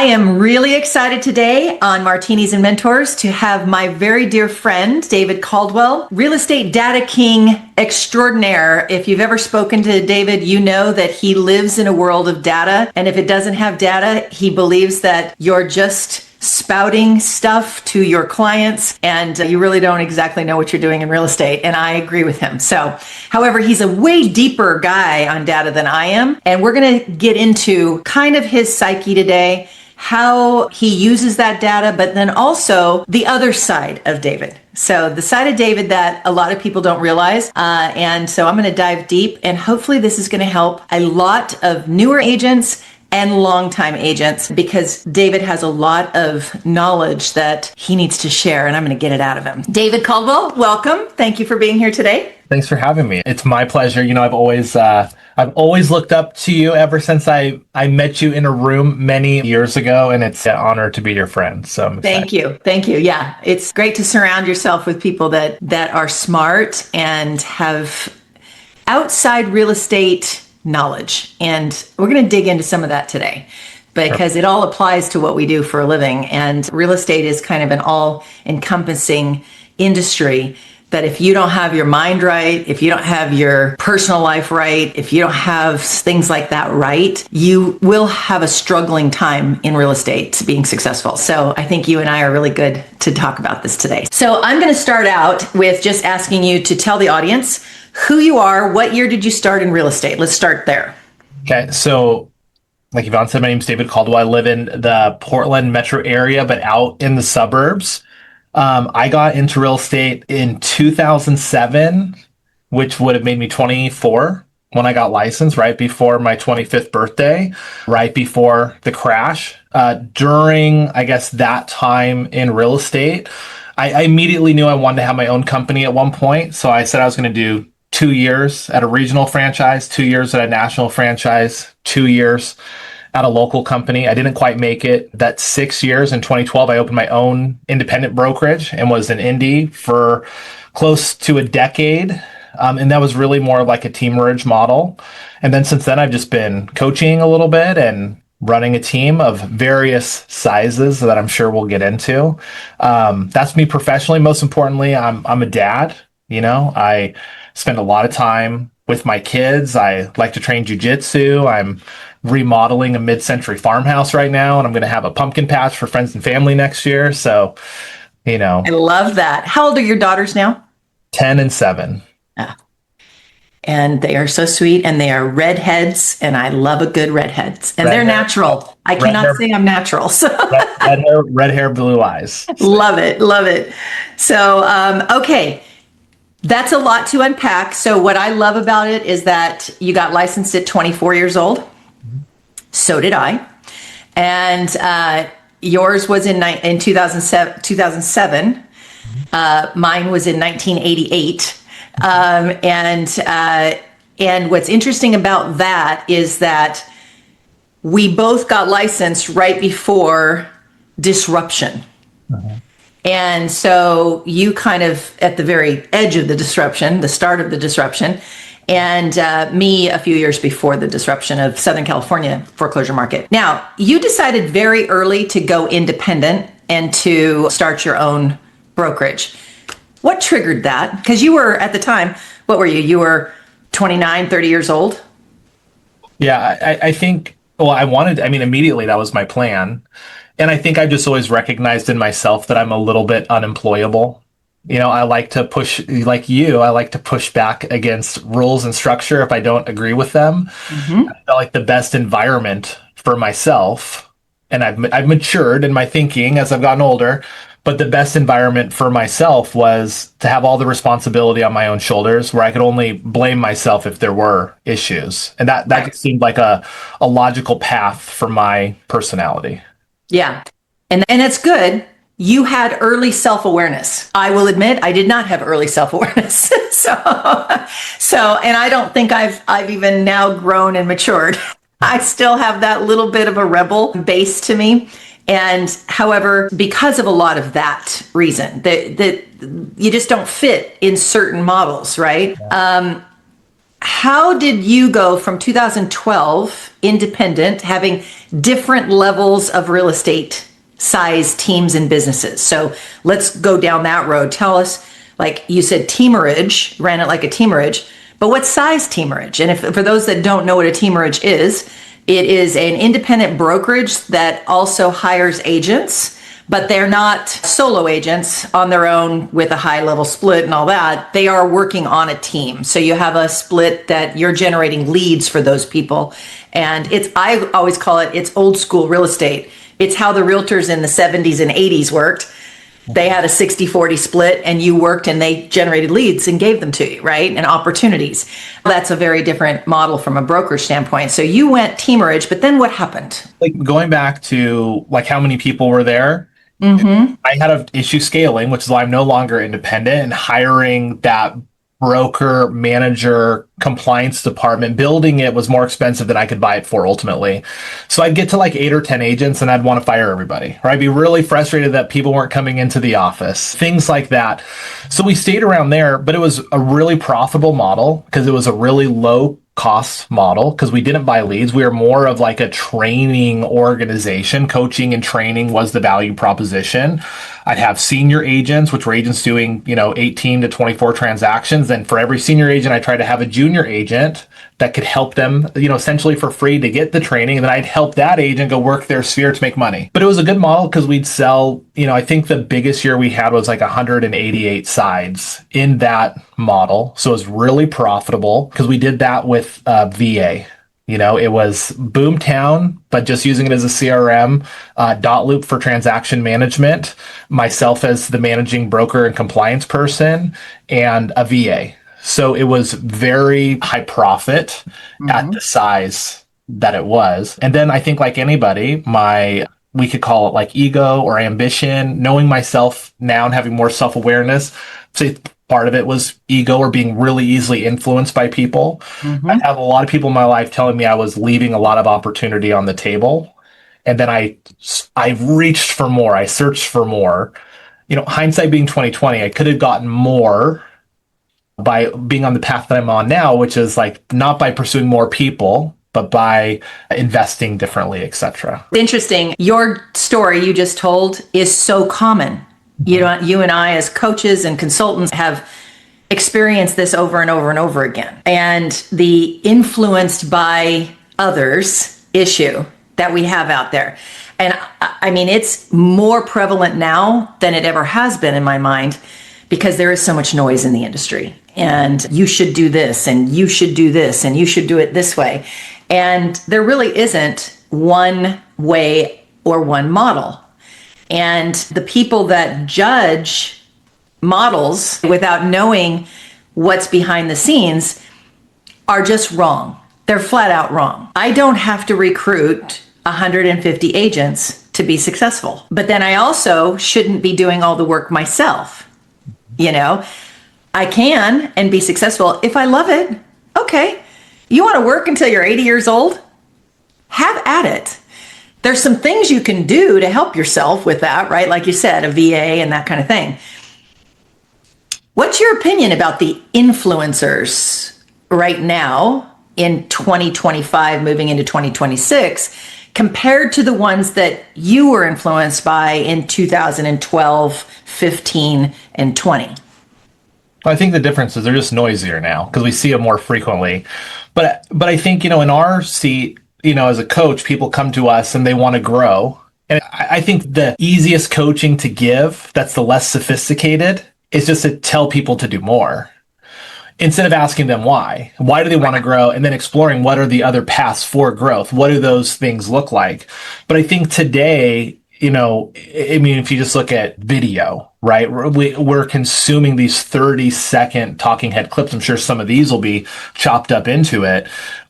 am really excited today on Martinis and Mentors to have my very dear friend, David Caldwell, real estate data king extraordinaire. If you've ever spoken to David, you know that he lives in a world of data. And if it doesn't have data, he believes that you're just spouting stuff to your clients and you really don't exactly know what you're doing in real estate. And I agree with him. So, however, he's a way deeper guy on data than I am. And we're going to get into kind of his psyche today, how he uses that data, but then also the other side of David. So the side of David that a lot of people don't realize. And so I'm going to dive deep, and hopefully this is going to help a lot of newer agents and longtime agents, because David has a lot of knowledge that he needs to share, and I'm going to get it out of him. David Caldwell, welcome. Thank you for being here today. Thanks for having me. It's my pleasure. You know, I've always looked up to you ever since I met you in a room many years ago, and it's an honor to be your friend. So I'm excited. Thank you. Yeah, it's great to surround yourself with people that are smart and have outside real estate knowledge. And we're going to dig into some of that today because it all applies to what we do for a living. And real estate is kind of an all-encompassing industry that if you don't have your mind right, if you don't have your personal life right, if you don't have things like that right, you will have a struggling time in real estate being successful. So I think you and I are really good to talk about this today. So I'm going to start out with just asking you to tell the audience who you are. What year did you start in real estate? Let's start there. Okay. So like Yvonne said, my name is David Caldwell. I live in the Portland metro area, but out in the suburbs. I got into real estate in 2007, which would have made me 24 when I got licensed, right before my 25th birthday, right before the crash. During, I guess, that time in real estate, I immediately knew I wanted to have my own company at one point. So I said I was going to do 2 years at a regional franchise, 2 years at a national franchise, 2 years at a local company. I didn't quite make it. That 6 years in 2012, I opened my own independent brokerage and was an indie for close to a decade. And that was really more like a teamerage model. And then since then, I've just been coaching a little bit and running a team of various sizes that I'm sure we'll get into. That's me professionally. Most importantly, I'm a dad. You know, I spend a lot of time with my kids. I like to train jujitsu. I'm remodeling a mid-century farmhouse right now, and I'm going to have a pumpkin patch for friends and family next year. So, you know. I love that. How old are your daughters now? 10 and 7. Ah. And they are so sweet, and they are redheads, and I love a good redheads. And they're natural. I cannot say I'm natural. So red hair, blue eyes. Love it. So, okay. That's a lot to unpack. So what I love about it is that you got licensed at 24 years old. Mm-hmm. So did I. And yours was in 2007. 2007. Mm-hmm. Mine was in 1988. And what's interesting about that is that we both got licensed right before disruption. Mm-hmm. And so you kind of at the very edge of the disruption, the start of the disruption, and me a few years before the disruption of Southern California foreclosure market. Now, you decided very early to go independent and to start your own brokerage. What triggered that? Because you were at the time, what were you? You were 29, 30 years old? Yeah, I think, immediately that was my plan. And I think I just always recognized in myself that I'm a little bit unemployable. You know, I like to push, like you, I like to push back against rules and structure if I don't agree with them. Mm-hmm. I felt like the best environment for myself, and I've matured in my thinking as I've gotten older, but the best environment for myself was to have all the responsibility on my own shoulders, where I could only blame myself if there were issues. And that just seemed like a logical path for my personality. Yeah. And it's good. You had early self-awareness. I will admit I did not have early self-awareness. So, and I don't think I've even now grown and matured. I still have that little bit of a rebel base to me. And however, because of a lot of that reason, that you just don't fit in certain models, right? how did you go from 2012 independent, having different levels of real estate size teams and businesses? So let's go down that road. Tell us, like you said, teamerage, ran it like a teamerage, but what size teamerage? And if for those that don't know what a teamerage is, it is an independent brokerage that also hires agents, but they're not solo agents on their own with a high level split and all that. They are working on a team. So you have a split that you're generating leads for those people. And I always call it's old school real estate. It's how the realtors in the 70s and 80s worked. They had a 60-40 split and you worked and they generated leads and gave them to you, right? And opportunities. That's a very different model from a brokerage standpoint. So you went teamerage, but then what happened? Like going back to like how many people were there, I had an issue scaling, which is why I'm no longer independent, and hiring that broker, manager, compliance department. Building it was more expensive than I could buy it for ultimately. So I'd get to like 8 or 10 agents and I'd want to fire everybody, or I'd be really frustrated that people weren't coming into the office, things like that. So we stayed around there, but it was a really profitable model because it was a really low cost model because we didn't buy leads. We were more of like a training organization. Coaching and training was the value proposition. I'd have senior agents, which were agents doing, 18 to 24 transactions. And for every senior agent, I tried to have a junior agent that could help them, essentially for free to get the training. And then I'd help that agent go work their sphere to make money. But it was a good model because we'd sell, I think the biggest year we had was like 188 sides in that model. So it was really profitable because we did that with VA. It was Boomtown, but just using it as a CRM, Dot Loop for transaction management, myself as the managing broker and compliance person, and a VA. So it was very high profit at the size that it was. And then I think like anybody, we could call it like ego or ambition, knowing myself now and having more self-awareness. So part of it was ego or being really easily influenced by people. I have a lot of people in my life telling me I was leaving a lot of opportunity on the table. And then I reached for more. I searched for more. Hindsight being 2020, I could have gotten more by being on the path that I'm on now, which is like not by pursuing more people, but by investing differently, etc. Interesting. Your story you just told is so common. You and I as coaches and consultants have experienced this over and over and over again. And the influenced by others issue that we have out there. And I mean, it's more prevalent now than it ever has been in my mind because there is so much noise in the industry. And you should do this, and you should do this, and you should do it this way. And there really isn't one way or one model. And the people that judge models without knowing what's behind the scenes are just wrong. They're flat out wrong. I don't have to recruit 150 agents to be successful. But then I also shouldn't be doing all the work myself. I can and be successful if I love it. Okay. You want to work until you're 80 years old? Have at it. There's some things you can do to help yourself with that, right? Like you said, a VA and that kind of thing. What's your opinion about the influencers right now in 2025, moving into 2026, compared to the ones that you were influenced by in 2012, 15, and 20? I think the difference is they're just noisier now because we see them more frequently. But I think, in our seat, as a coach, people come to us and they want to grow. And I think the easiest coaching to give, that's the less sophisticated, is just to tell people to do more. Instead of asking them why. Why do they want to grow? And then exploring what are the other paths for growth? What do those things look like? But I think today, if you just look at video, right? We're consuming these 30-second talking head clips. I'm sure some of these will be chopped up into it,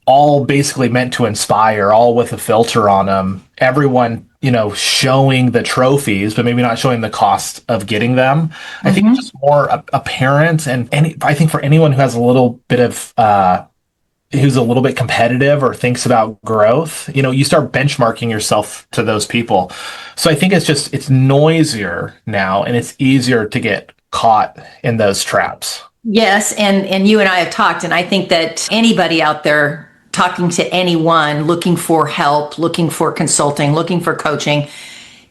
all basically meant to inspire, all with a filter on them. Everyone, showing the trophies, but maybe not showing the cost of getting them. I think it's just more apparent. And I think for anyone who has a little bit of, who's a little bit competitive or thinks about growth, you start benchmarking yourself to those people. So I think it's noisier now and it's easier to get caught in those traps. Yes, and you and I have talked, and I think that anybody out there talking to anyone looking for help, looking for consulting, looking for coaching,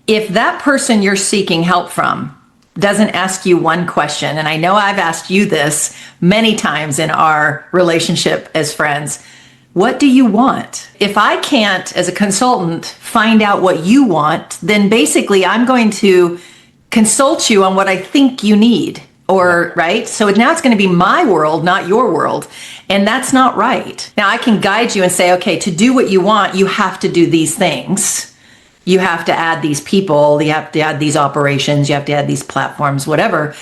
if that person you're seeking help from doesn't ask you one question, and I know I've asked you this many times in our relationship as friends, what do you want? If I can't, as a consultant, find out what you want, then basically I'm going to consult you on what I think you need. Or, right? So now it's going to be my world, not your world. And that's not right. Now I can guide you and say, okay, to do what you want, you have to do these things. You have to add these people, you have to add these operations, you have to add these platforms, whatever.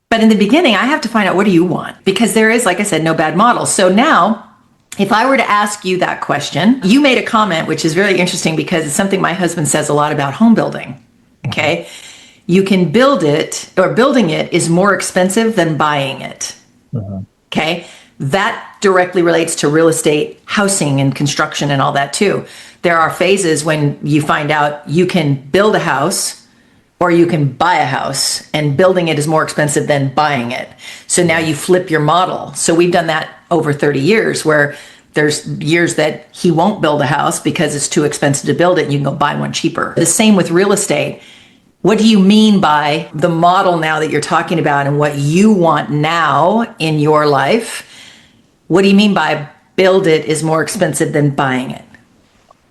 But in the beginning, I have to find out, what do you want? Because there is, like I said, no bad model. So now, if I were to ask you that question, you made a comment, which is very interesting because it's something my husband says a lot about home building. Okay. You can build it, or building it is more expensive than buying it. Okay. That directly relates to real estate, housing, and construction and all that too. There are phases when you find out you can build a house or you can buy a house, and building it is more expensive than buying it. So now you flip your model. So we've done that over 30 years, where there's years that he won't build a house because it's too expensive to build it, and you can go buy one cheaper. The same with real estate. What do you mean by the model now that you're talking about and what you want now in your life? What do you mean by build it is more expensive than buying it?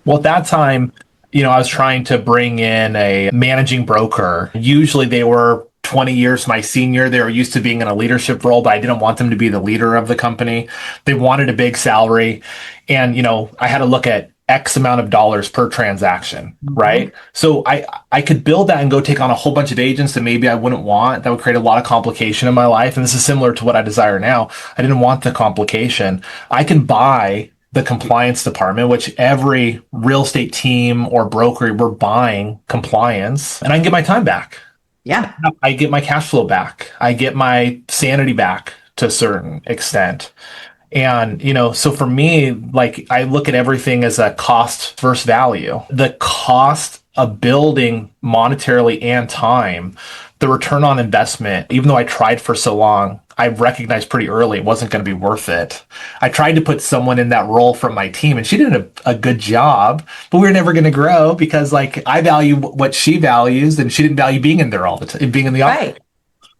Well, at that time, I was trying to bring in a managing broker. Usually they were 20 years my senior. They were used to being in a leadership role, but I didn't want them to be the leader of the company. They wanted a big salary. And, I had to look at X amount of dollars per transaction, right? So I could build that and go take on a whole bunch of agents that maybe I wouldn't want. That would create a lot of complication in my life. And this is similar to what I desire now. I didn't want the complication. I can buy the compliance department, which every real estate team or broker, we're buying compliance, and I can get my time back. Yeah. I get my cash flow back. I get my sanity back to a certain extent. And, so for me, like, I look at everything as a cost versus value. The cost of building monetarily and time, the return on investment, even though I tried for so long, I recognized pretty early it wasn't going to be worth it. I tried to put someone in that role from my team, and she did a good job, but we were never going to grow because, like, I value what she values, and she didn't value being in there all the time, being in the office. Right.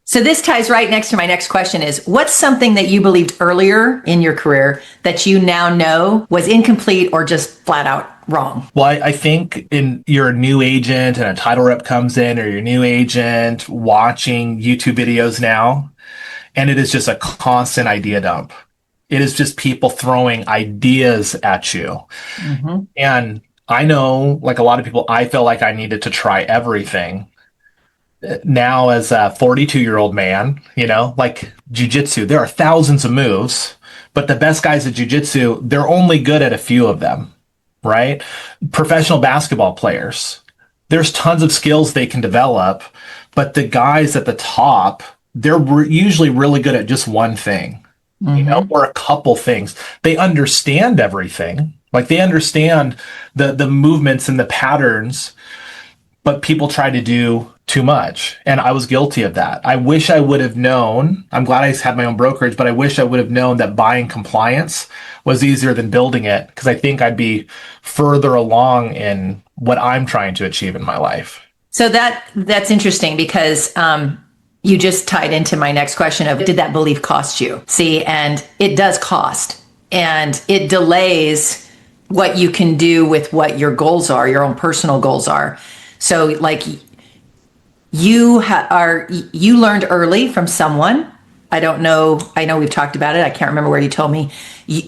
So this ties right next to my next question is, what's something that you believed earlier in your career that you now know was incomplete or just flat out wrong? Well, I think you're a new agent and a title rep comes in, or you're a new agent watching YouTube videos now, and it is just a constant idea dump. It is just people throwing ideas at you. And I know, like a lot of people, I felt like I needed to try everything. Now, as a 42-year-old man, like jujitsu, there are thousands of moves, but the best guys at jujitsu, they're only good at a few of them, right? Professional basketball players, there's tons of skills they can develop, but the guys at the top, they're usually really good at just one thing, or a couple things. They understand everything. Like, they understand the movements and the patterns, but people try to do too much. And I was guilty of that. I wish I would have known. I'm glad I had my own brokerage, but I wish I would have known that buying compliance was easier than building it, because I think I'd be further along in what I'm trying to achieve in my life. So that's interesting because you just tied into my next question of, did that belief cost you? See, and it does cost, and it delays what you can do with what your goals are, your own personal goals are. So, like, you learned early from someone. I don't know. I know we've talked about it. I can't remember where you told me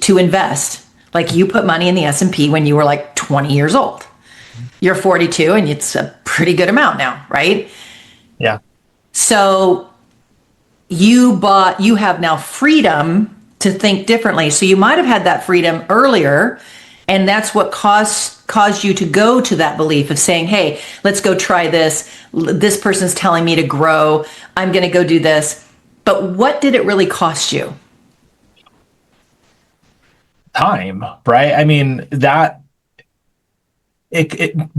to invest. Like, you put money in the S&P when you were like 20 years old. You're 42, and it's a pretty good amount now, right? Yeah. So you have now freedom to think differently. So you might have had that freedom earlier, and that's what caused you to go to that belief of saying, hey, let's go try this. This person's telling me to grow. I'm going to go do this. But what did it really cost you? Time, right? I mean, that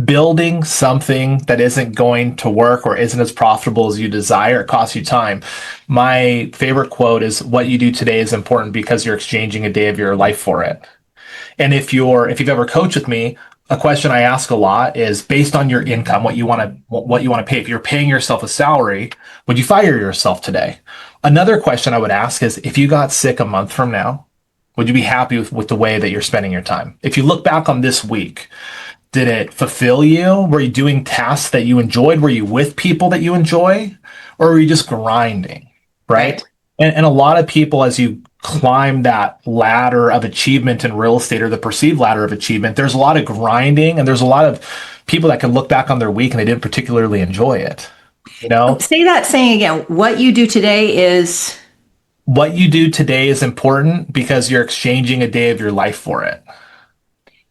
building something that isn't going to work or isn't as profitable as you desire, it costs you time. My favorite quote is, what you do today is important because you're exchanging a day of your life for it. And if you've ever coached with me, a question I ask a lot is, based on your income, what you want to pay. If you're paying yourself a salary, would you fire yourself today? Another question I would ask is, if you got sick a month from now, would you be happy with the way that you're spending your time? If you look back on this week, did it fulfill you? Were you doing tasks that you enjoyed? Were you with people that you enjoy? Or were you just grinding? Right. And a lot of people, as you climb that ladder of achievement in real estate, or the perceived ladder of achievement, there's a lot of grinding, and there's a lot of people that can look back on their week and they didn't particularly enjoy it. Say that saying again. What you do today is important because you're exchanging a day of your life for it.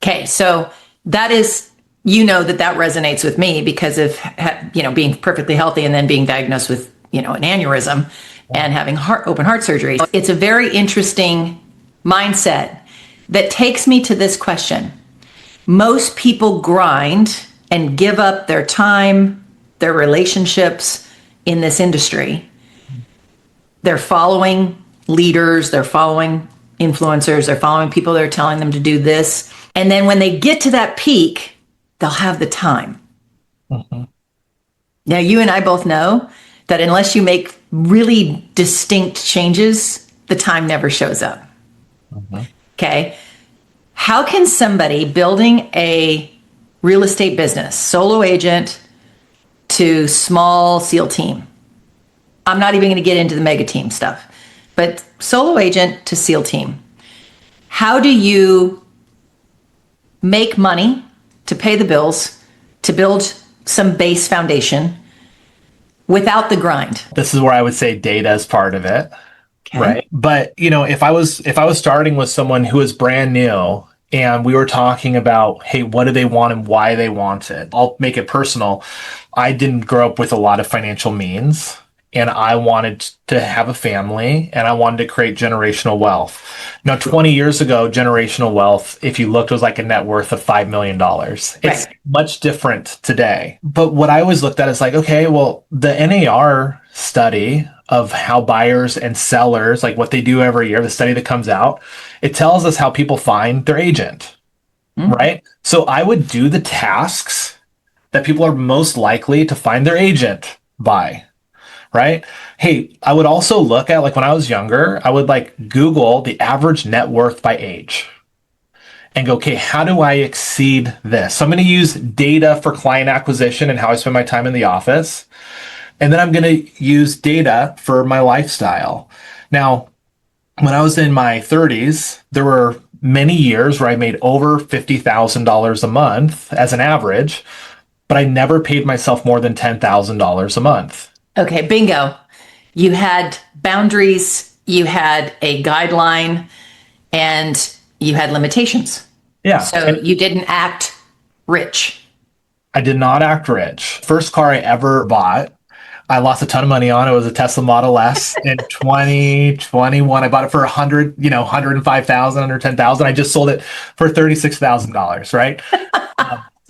Okay. So that is, that resonates with me because of, being perfectly healthy and then being diagnosed with, an aneurysm and having open heart surgery. It's a very interesting mindset that takes me to this question. Most people grind and give up their time, their relationships in this industry. They're following leaders, they're following influencers, they're following people that are telling them to do this. And then when they get to that peak, they'll have the time. Mm-hmm. Now, you and I both know that unless you make really distinct changes, the time never shows up. Mm-hmm. Okay. How can somebody building a real estate business, solo agent to small SEAL team? I'm not even going to get into the mega team stuff, but solo agent to SEAL team. How do you make money to pay the bills, to build some base foundation without the grind? This is where I would say data is part of it. Okay. Right. But, if I was starting with someone who is brand new and we were talking about, hey, what do they want and why they want it? I'll make it personal. I didn't grow up with a lot of financial means, and I wanted to have a family, and I wanted to create generational wealth. Now, 20 years ago, generational wealth, if you looked, was like a net worth of $5 million. It's much different today. But what I always looked at is like, okay, well, the NAR study of how buyers and sellers, like what they do every year, the study that comes out, it tells us how people find their agent, right? So I would do the tasks that people are most likely to find their agent by. Right? Hey, I would also look at, like when I was younger, I would like Google the average net worth by age and go, okay, how do I exceed this? So I'm going to use data for client acquisition and how I spend my time in the office. And then I'm going to use data for my lifestyle. Now, when I was in my 30s, there were many years where I made over $50,000 a month as an average, but I never paid myself more than $10,000 a month. Okay, bingo. You had boundaries, you had a guideline, and you had limitations. Yeah. So you didn't act rich. I did not act rich. First car I ever bought, I lost a ton of money on. It was a Tesla Model S in 2021. I bought it for 105,000, under 10,000. I just sold it for $36,000, right?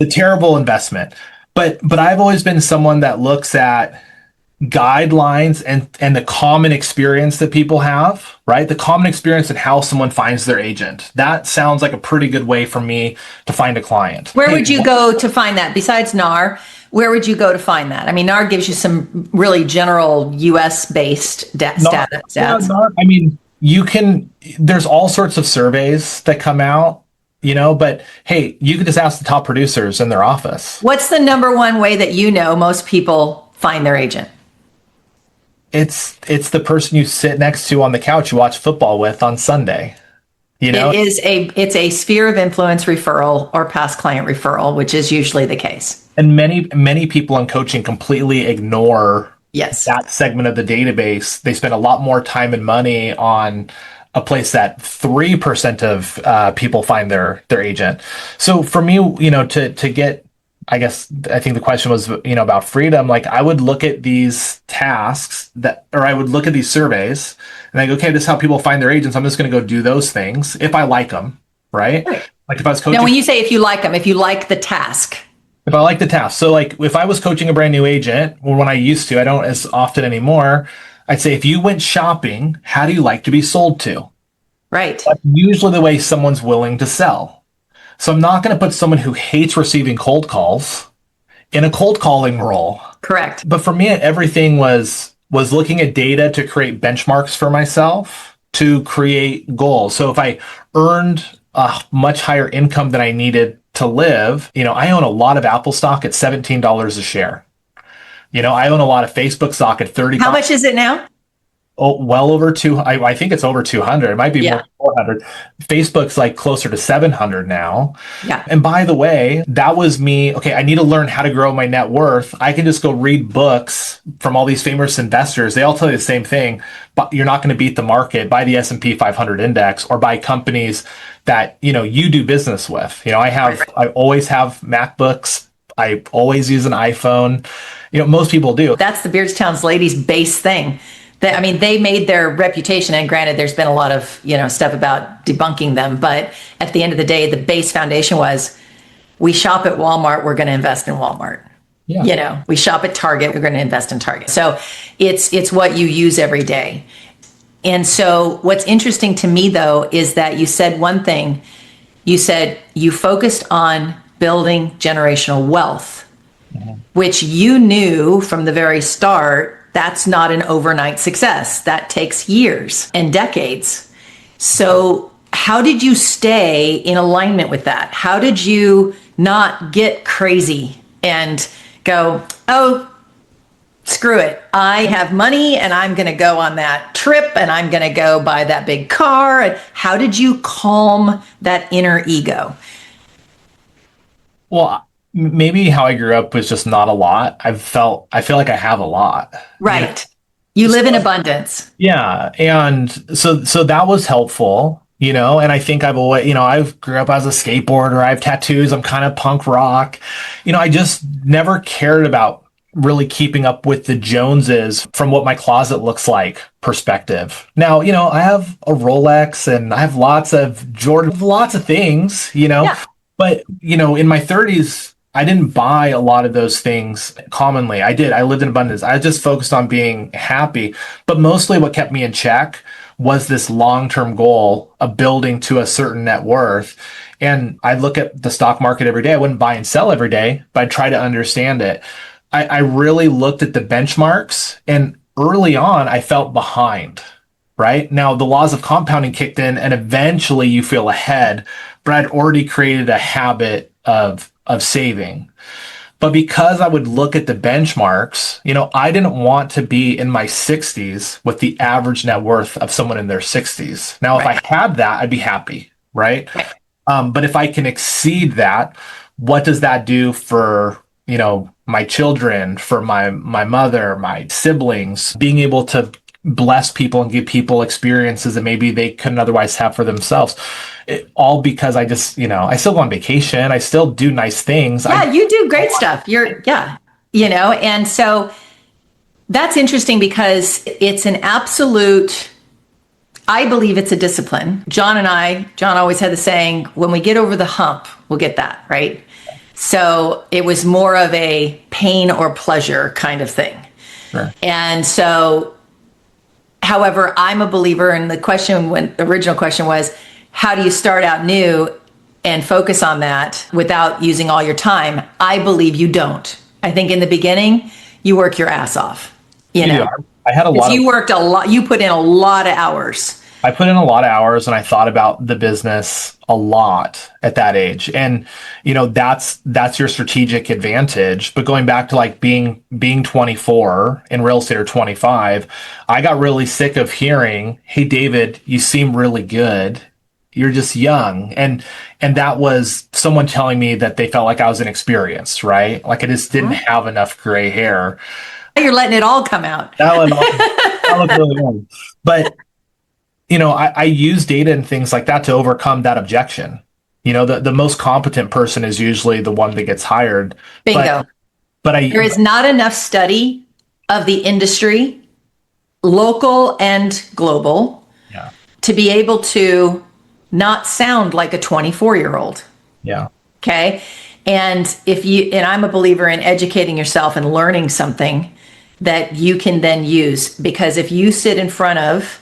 It's a terrible investment. But I've always been someone that looks at guidelines and the common experience that people have, right? The common experience and how someone finds their agent. That sounds like a pretty good way for me to find a client. Where would you go to find that? Besides NAR, where would you go to find that? I mean, NAR gives you some really general US-based stats. NAR, I mean, there's all sorts of surveys that come out, but hey, you could just ask the top producers in their office. What's the number one way that most people find their agent? It's the person you sit next to on the couch you watch football with on Sunday. It's a sphere of influence referral or past client referral, which is usually the case. And many people in coaching completely ignore that segment of the database. They spend a lot more time and money on a place that 3% of people find their agent. So for me, to get, I think the question was, about freedom. Like I would look at these tasks I would look at these surveys and I go, okay, this is how people find their agents. I'm just going to go do those things if I like them. Right. Like if I was Now, coaching, when you say if you like them, if you like the task, if I like the task. So like if I was coaching a brand new agent, or when I used to, I don't as often anymore. I'd say, if you went shopping, how do you like to be sold to? right? That's usually the way someone's willing to sell. So I'm not going to put someone who hates receiving cold calls in a cold calling role. Correct. But for me, everything was looking at data to create benchmarks for myself, to create goals. So if I earned a much higher income than I needed to live, I own a lot of Apple stock at $17 a share. I own a lot of Facebook stock at 30. How much is it now? Oh, well over two. I think it's over 200. It might be more Yeah. than 400. Facebook's like closer to 700 now. Yeah. And by the way, that was me. Okay, I need to learn how to grow my net worth. I can just go read books from all these famous investors. They all tell you the same thing, but you're not going to beat the market. Buy the S&P 500 index, or buy companies that, you do business with. I always have MacBooks. I always use an iPhone. Most people do. That's the Beardstown's ladies base thing. I mean, they made their reputation, and granted, there's been a lot of, stuff about debunking them. But at the end of the day, the base foundation was, we shop at Walmart, we're going to invest in Walmart. Yeah. We shop at Target, we're going to invest in Target. So it's what you use every day. And so what's interesting to me, though, is that you said one thing. You said you focused on building generational wealth, which you knew from the very start. That's not an overnight success. That takes years and decades. So how did you stay in alignment with that? How did you not get crazy and go, oh, screw it. I have money and I'm going to go on that trip and I'm going to go buy that big car. And how did you calm that inner ego? Well, maybe how I grew up was just not a lot. I feel like I have a lot. Right. You live in abundance. Yeah. And so that was helpful, and I think I've always, I grew up as a skateboarder. I have tattoos. I'm kind of punk rock. I just never cared about really keeping up with the Joneses from what my closet looks like perspective. Now, I have a Rolex and I have lots of Jordan, lots of things, Yeah. but, in my 30s, I didn't buy a lot of those things commonly. I did. I lived in abundance. I just focused on being happy. But mostly what kept me in check was this long-term goal of building to a certain net worth. And I look at the stock market every day. I wouldn't buy and sell every day, but I'd try to understand it. I really looked at the benchmarks, and early on, I felt behind. Right now, the laws of compounding kicked in, and eventually you feel ahead. But I'd already created a habit of saving. But because I would look at the benchmarks, I didn't want to be in my 60s with the average net worth of someone in their 60s. Now, if I had that, I'd be happy, right? But if I can exceed that, what does that do for, my children, for my mother, my siblings, being able to bless people and give people experiences that maybe they couldn't otherwise have for themselves. All because I just, I still go on vacation. I still do nice things. Yeah, you do great stuff. And so that's interesting because it's an absolute, I believe it's a discipline. John always had the saying, when we get over the hump, we'll get that, right? So it was more of a pain or pleasure kind of thing. Sure. And so, however, I'm a believer, and the original question was, how do you start out new and focus on that without using all your time? I believe you don't. I think in the beginning, you work your ass off. I had a lot. You worked a lot. You put in a lot of hours. I put in a lot of hours, and I thought about the business a lot at that age. And, that's your strategic advantage. But going back to like being 24 in real estate, or 25, I got really sick of hearing, "Hey, David, you seem really good. You're just young." And that was someone telling me that they felt like I was inexperienced, right? Like I just didn't have enough gray hair. You're letting it all come out. That looked really good. But I use data and things like that to overcome that objection. The most competent person is usually the one that gets hired. Bingo. But there is not enough study of the industry, local and global, to be able to not sound like a 24-year-old. Yeah. Okay. And I'm a believer in educating yourself and learning something that you can then use. Because if you sit in front of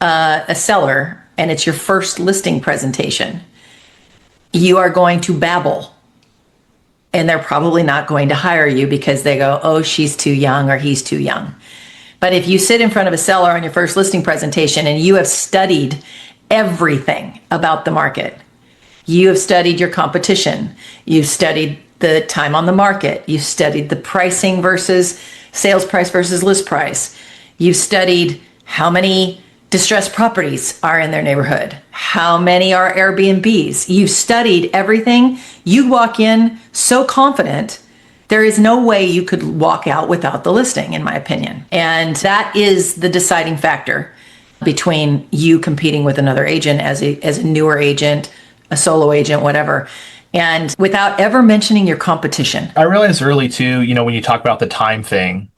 a seller and it's your first listing presentation, you are going to babble. And they're probably not going to hire you because they go, oh, she's too young or he's too young. But if you sit in front of a seller on your first listing presentation and you have studied everything about the market, you have studied your competition, you've studied the time on the market, you've studied the pricing versus sales price versus list price, you've studied how many distressed properties are in their neighborhood, how many are Airbnbs. You've studied everything. You walk in so confident, there is no way you could walk out without the listing, in my opinion. And that is the deciding factor between you competing with another agent as a newer agent, a solo agent, whatever. And without ever mentioning your competition. I realized early too, when you talk about the time thing,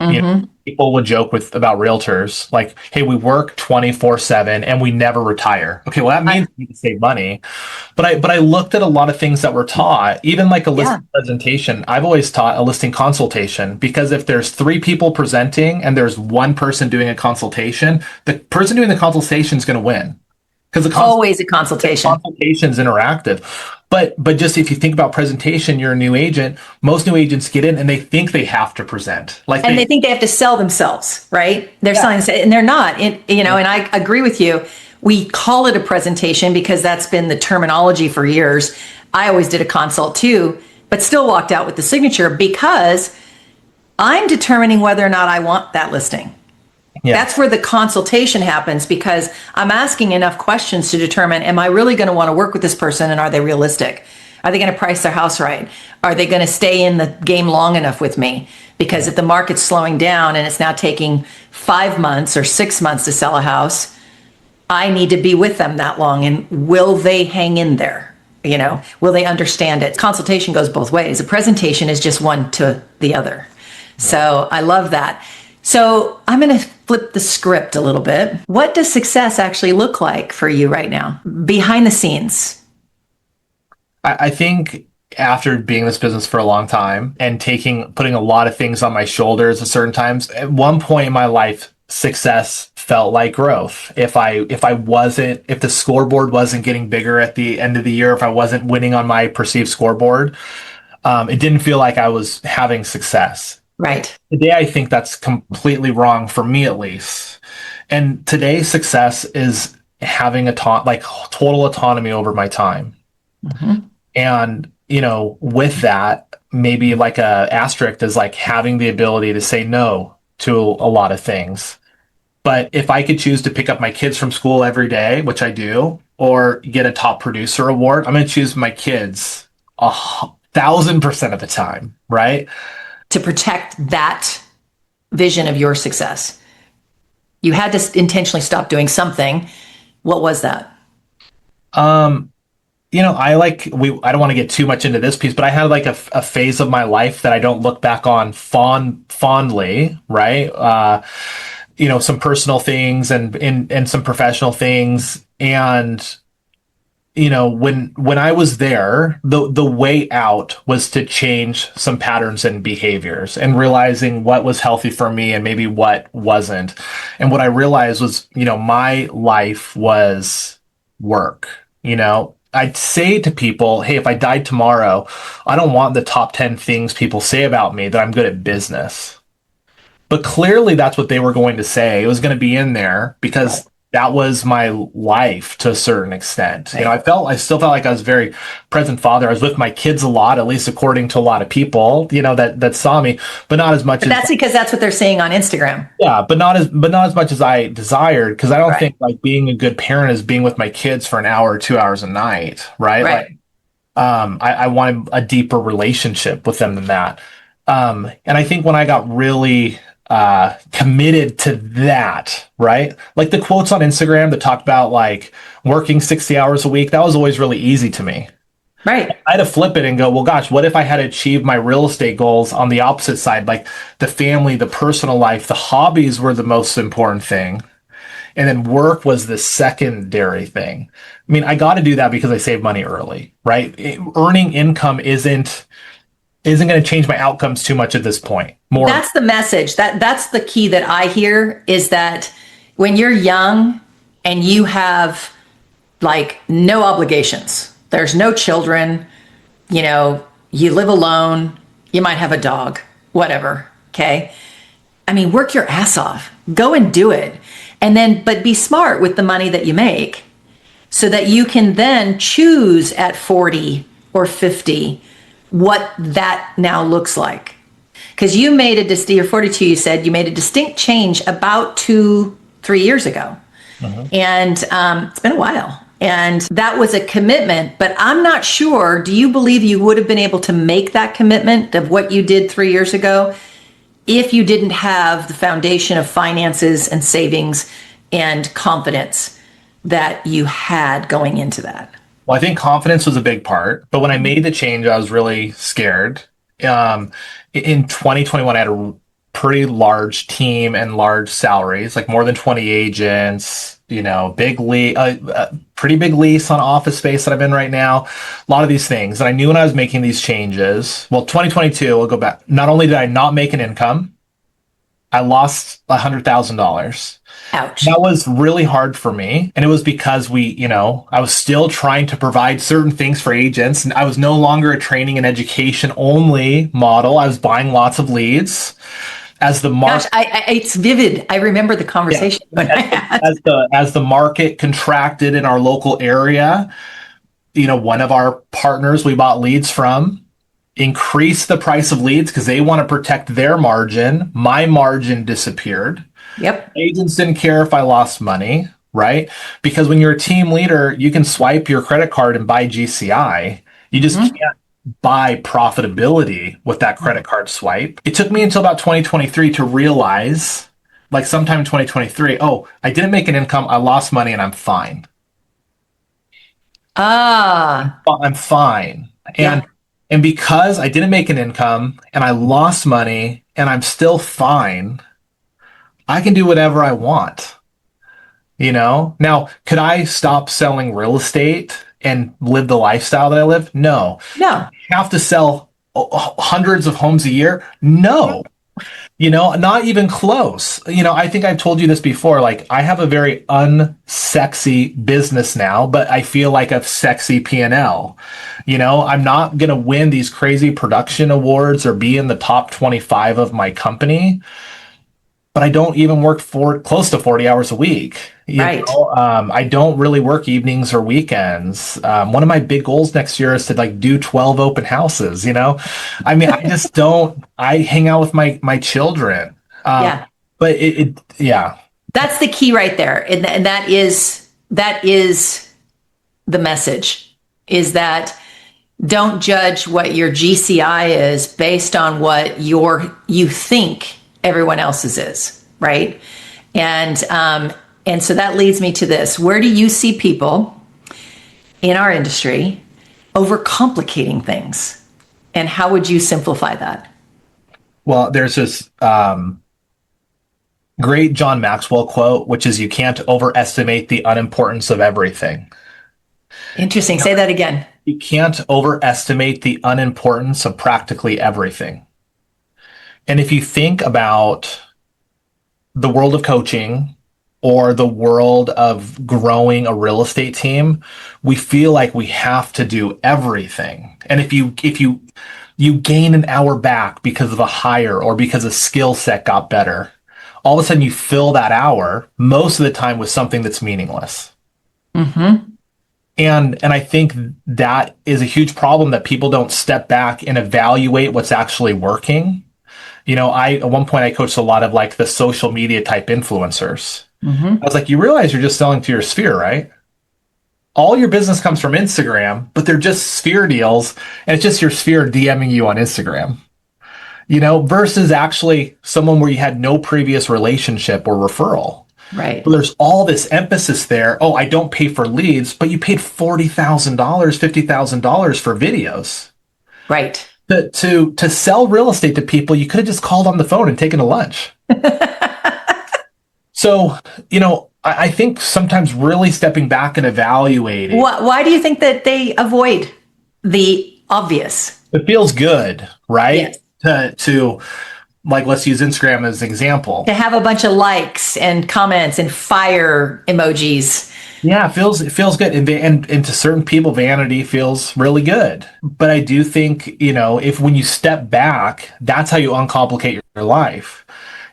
people would joke about realtors like, hey, we work 24/7 and we never retire. Okay, well, that means we need to save money. But I looked at a lot of things that were taught, even like a listing presentation. I've always taught a listing consultation, because if there's 3 people presenting and there's 1 person doing a consultation, the person doing the consultation is going to win. Because always a consultation. Consultation's interactive. But just if you think about presentation, you're a new agent. Most new agents get in and they think they have to present. They think they have to sell themselves, right? They're selling, and they're not. And I agree with you. We call it a presentation because that's been the terminology for years. I always did a consult too, but still walked out with the signature because I'm determining whether or not I want that listing. Yeah. That's where the consultation happens, because I'm asking enough questions to determine, am I really going to want to work with this person, and are they realistic? Are they going to price their house right? Are they going to stay in the game long enough with me? Because if the market's slowing down and it's now taking 5 months or 6 months to sell a house, I need to be with them that long. And will they hang in there? Will they understand it? Consultation goes both ways. A presentation is just one to the other. So I love that. So I'm going to flip the script a little bit. What does success actually look like for you right now, behind the scenes? I think after being in this business for a long time and putting a lot of things on my shoulders at certain times, at one point in my life, success felt like growth. If the scoreboard wasn't getting bigger at the end of the year, if I wasn't winning on my perceived scoreboard, it didn't feel like I was having success. Right. Today, I think that's completely wrong, for me at least. And today's success is having total autonomy over my time. Mm-hmm. And, with that, maybe like a asterisk is like having the ability to say no to a lot of things. But if I could choose to pick up my kids from school every day, which I do, or get a top producer award, I'm going to choose my kids 1,000% of the time, right? To protect that vision of your success, you had to intentionally stop doing something. What was that? I don't want to get too much into this piece, but I had like a phase of my life that I don't look back on fondly, right? Some personal things and some professional things. And when I was there, the way out was to change some patterns and behaviors and realizing what was healthy for me and maybe what wasn't. And what I realized was, my life was work. I'd say to people, hey, if I died tomorrow, I don't want the top 10 things people say about me that I'm good at business. But clearly that's what they were going to say. It was going to be in there because that was my life to a certain extent. Right. I still felt like I was a very present father. I was with my kids a lot, at least according to a lot of people, that saw me, but not as much. But that's because that's what they're saying on Instagram. Yeah, but not as much as I desired, because I don't think like being a good parent is being with my kids for an hour or 2 hours a night, right? Like, I wanted a deeper relationship with them than that. And I think when I got really committed to that, right? Like the quotes on Instagram that talked about like working 60 hours a week, that was always really easy to me. Right. I had to flip it and go, well, gosh, what if I had achieved my real estate goals on the opposite side? Like the family, the personal life, the hobbies were the most important thing. And then work was the secondary thing. I mean, I got to do that because I saved money early, right? Earning income isn't going to change my outcomes too much at this point. More. That's the message. That's the key that I hear, is that when you're young and you have like no obligations, there's no children, you know, you live alone, you might have a dog, whatever. Okay. I mean, work your ass off, go and do it. And then, but be smart with the money that you make so that you can then choose at 40 or 50 what that now looks like. Because you made you're 42, you said you made a distinct change about 2-3 years ago. And it's been a while. And that was a commitment, but I'm not sure. Do you believe you would have been able to make that commitment of what you did 3 years ago if you didn't have the foundation of finances and savings and confidence that you had going into that? Well, I think confidence was a big part, but when I made the change, I was really scared. In 2021, I had a pretty large team and large salaries, like more than 20 agents, you know, pretty big lease on office space that I'm in right now. A lot of these things. And I knew when I was making these changes, well, 2022, I'll go back. Not only did I not make an income, I lost $100,000. Ouch. That was really hard for me. And it was because I was still trying to provide certain things for agents. And I was no longer a training and education only model. I was buying lots of leads. As the market, it's vivid. I remember the conversation. Yeah. As the market contracted in our local area, one of our partners we bought leads from increased the price of leads because they want to protect their margin. My margin disappeared. Yep. Agents didn't care if I lost money, right? Because when you're a team leader, you can swipe your credit card and buy GCI. You just can't buy profitability with that credit card swipe. It took me until about 2023 to realize, like sometime in 2023, oh, I didn't make an income, I lost money, and I'm fine. I'm fine. And because I didn't make an income and I lost money and I'm still fine, I can do whatever I want. Now, could I stop selling real estate and live the lifestyle that I live? No. Have to sell hundreds of homes a year? No. Not even close. I think I've told you this before. Like, I have a very unsexy business now, but I feel like a sexy P&L. I'm not going to win these crazy production awards or be in the top 25 of my company, but I don't even work close to 40 hours a week. Right. I don't really work evenings or weekends. One of my big goals next year is to do 12 open houses. I mean, I just don't. I hang out with my children. But that's the key right there, and that is the message. Is that don't judge what your GCI is based on what you think everyone else's is, right? And so that leads me to this. Where do you see people in our industry overcomplicating things? And how would you simplify that? Well, there's this great John Maxwell quote, which is, you can't overestimate the unimportance of everything. Interesting. Say that again. You can't overestimate the unimportance of practically everything. And if you think about the world of coaching or the world of growing a real estate team, we feel like we have to do everything. And if you gain an hour back because of a hire or because a skill set got better, all of a sudden you fill that hour most of the time with something that's meaningless. And I think that is a huge problem, that people don't step back and evaluate what's actually working. At one point I coached a lot of the social media type influencers. I was like, you realize you're just selling to your sphere, right? All your business comes from Instagram, but they're just sphere deals. And it's just your sphere DMing you on Instagram, versus actually someone where you had no previous relationship or referral. Right. But there's all this emphasis there. Oh, I don't pay for leads, but you paid $40,000, $50,000 for videos. Right. To sell real estate to people, you could have just called on the phone and taken a lunch. So, I think sometimes really stepping back and evaluating. Why do you think that they avoid the obvious? It feels good, right? Yes. To like, let's use Instagram as an example. To have a bunch of likes and comments and fire emojis. Yeah, it feels good, and to certain people, vanity feels really good. But I do think, if when you step back, that's how you uncomplicate your life.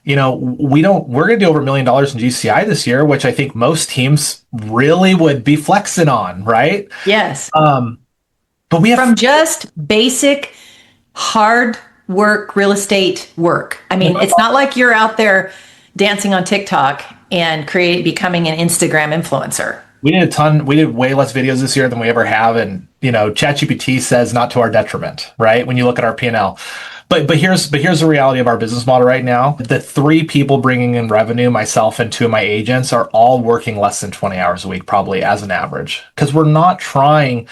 We're going to do over $1 million in GCI this year, which I think most teams really would be flexing on, right? Yes. But we have From just basic hard work, real estate work. I mean, it's not like you're out there dancing on TikTok and becoming an Instagram influencer. We did way less videos this year than we ever have. And, ChatGPT says not to our detriment, right? When you look at our P&L. But here's the reality of our business model right now. The 3 people bringing in revenue, myself and 2 of my agents, are all working less than 20 hours a week, probably as an average, because we're not trying